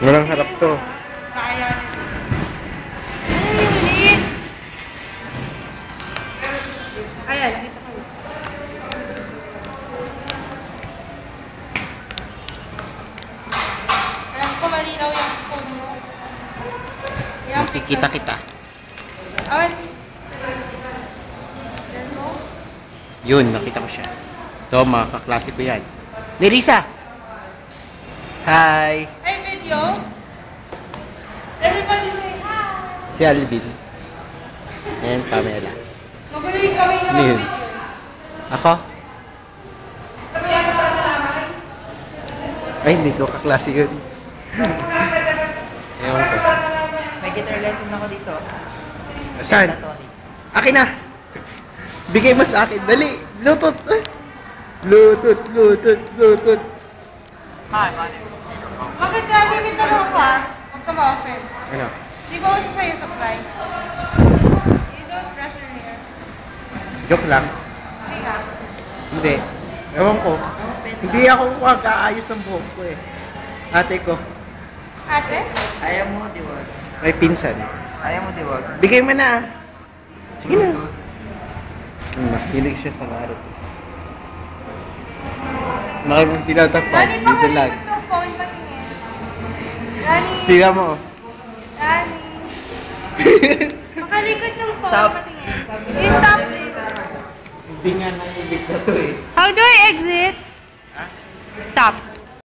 Walang harap to. Kakayanin. Ay, ulit. Ayan, nakita ko. Alam ko malinaw yung phone mo. Yung Nakikita kita. Awas. Yan mo. Yun, nakita ko siya. Ito, mga kaklase ko yan. Nerissa! Hi! Ay, video. Everybody say hi. Si Alvin. Ayan, Pamela. Magulo yung kamay na Sino yun? mag-video. Ako? Ay, hindi ko kaklase yun. Ewan ko. May guitar lesson ako dito. Saan? Akin na! Bigay mo sa akin. Dali! Bluetooth! Bluetooth! Bluetooth! Bluetooth! Hi, buddy. Bakit lagi may tanong ka? Huwag ka ma-offend. Ano? Di ba uso sa'yo supply? You don't brush your hair. Joke lang. Hindi ka. Hindi. Ewan ko. Hindi ako mag-aayos ng buhok ko eh. Ate ko. Ate? Ayaw mo, diwag. May pinsan. Ayaw mo, diwag. Bigay mo na. Sige na. Mahilig siya sa Naruto. Nakipag tinatakpan. Rani, Dito lang. pakalikot ng phone patingin. Rani. Tingnan mo. Rani. Pakalikot ng phone Stop. patingin. Sabi You stop. Hindi nga nangibig na to eh. How do I exit? Stop.